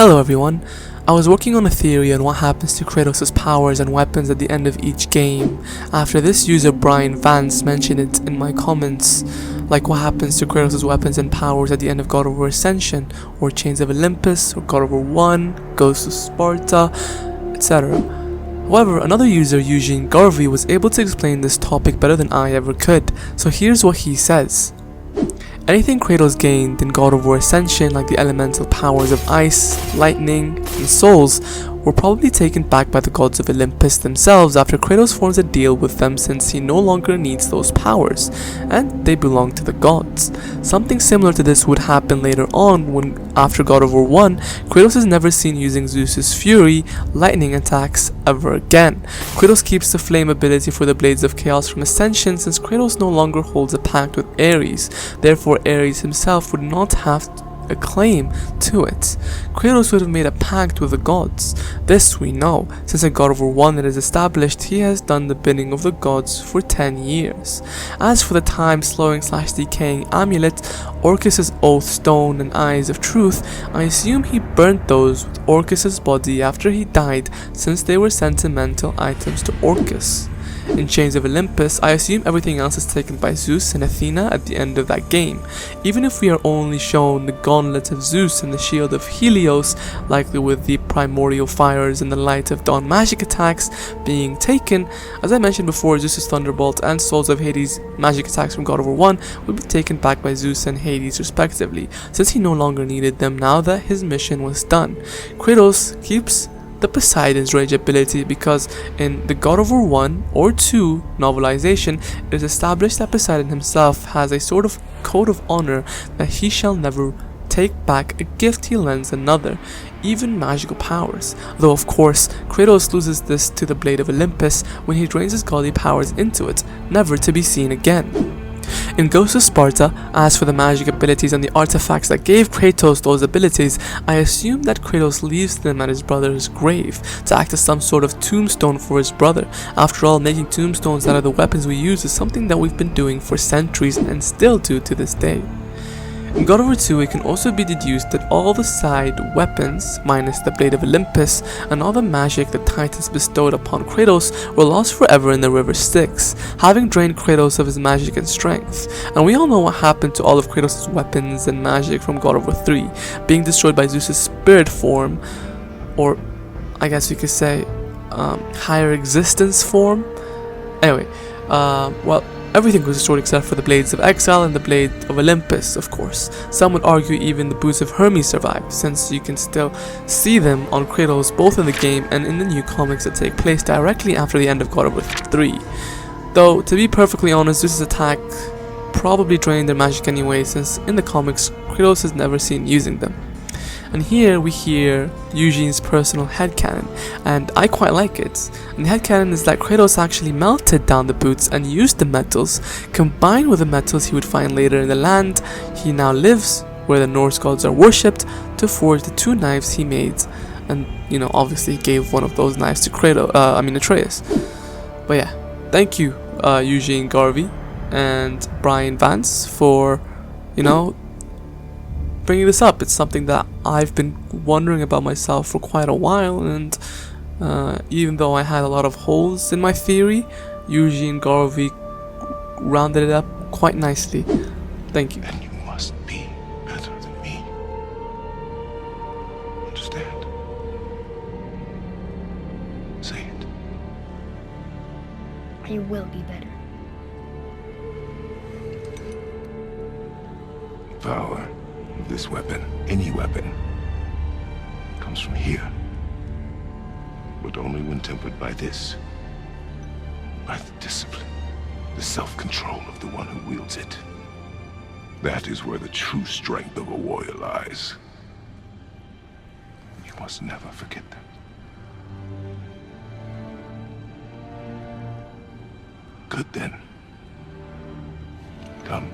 Hello everyone. I was working on a theory on what happens to Kratos' powers and weapons at the end of each game. After this user Brian Vance mentioned it in my comments, like what happens to Kratos' weapons and powers at the end of God of War Ascension, or Chains of Olympus, or God of War 1, Ghosts of Sparta, etc. However, another user, Eugene Garvey, was able to explain this topic better than I ever could, so here's what he says. Anything Kratos gained in God of War Ascension, like the elemental powers of ice, lightning, and souls, were probably taken back by the gods of Olympus themselves after Kratos forms a deal with them, since he no longer needs those powers, and they belong to the gods. Something similar to this would happen later on when, after God of War 1, Kratos is never seen using Zeus's fury, lightning attacks ever again. Kratos keeps the flame ability for the Blades of Chaos from Ascension, since Kratos no longer holds a pact with Ares. Therefore, Ares himself would not have a claim to it. Kratos would have made a pact with the gods. This we know, since in God of War 1 it is established he has done the bidding of the gods for 10 years. As for the time-slowing/decaying amulet, Orcus' Oath Stone and Eyes of Truth, I assume he burnt those with Orcus' body after he died, since they were sentimental items to Orcus. In Chains of Olympus, I assume everything else is taken by Zeus and Athena at the end of that game. Even if we are only shown the gauntlet of Zeus and the shield of Helios, likely with the primordial fires and the light of dawn magic attacks being taken, as I mentioned before, Zeus' Thunderbolt and Souls of Hades magic attacks from God of War 1 will be taken back by Zeus and Hades respectively, since he no longer needed them now that his mission was done. Kratos keeps the Poseidon's Rage ability because in the God of War 1 or 2 novelization, it is established that Poseidon himself has a sort of code of honor that he shall never take back a gift he lends another, even magical powers, though of course Kratos loses this to the Blade of Olympus when he drains his godly powers into it, never to be seen again. In Ghosts of Sparta, as for the magic abilities and the artifacts that gave Kratos those abilities, I assume that Kratos leaves them at his brother's grave to act as some sort of tombstone for his brother. After all, making tombstones out of the weapons we use is something that we've been doing for centuries and still do to this day. In God of War 2, it can also be deduced that all the side weapons, minus the Blade of Olympus, and all the magic the Titans bestowed upon Kratos were lost forever in the river Styx, having drained Kratos of his magic and strength. And we all know what happened to all of Kratos' weapons and magic from God of War 3, being destroyed by Zeus' spirit form, or I guess you could say, higher existence form. Anyway, everything was destroyed except for the Blades of Exile and the Blade of Olympus, of course. Some would argue even the Boots of Hermes survived, since you can still see them on Kratos both in the game and in the new comics that take place directly after the end of God of War 3. Though, to be perfectly honest, Zeus' attack probably drained their magic anyway, since in the comics, Kratos is never seen using them. And here we hear Eugene's personal headcanon, and I quite like it. And the headcanon is that Kratos actually melted down the boots and used the metals, combined with the metals he would find later in the land he now lives, where the Norse gods are worshipped, to forge the two knives he made. And, obviously he gave one of those knives to Atreus. But yeah, thank you, Eugene Garvey and Brian Vance for, bringing this up. It's something that I've been wondering about myself for quite a while, and even though I had a lot of holes in my theory, Eugene Garvey rounded it up quite nicely. Thank you. And you must be better than me. Understand? Say it. I will be better. Power of this weapon, any weapon, comes from here. But only when tempered by this. By the discipline, the self-control of the one who wields it. That is where the true strength of a warrior lies. You must never forget that. Good then. Come.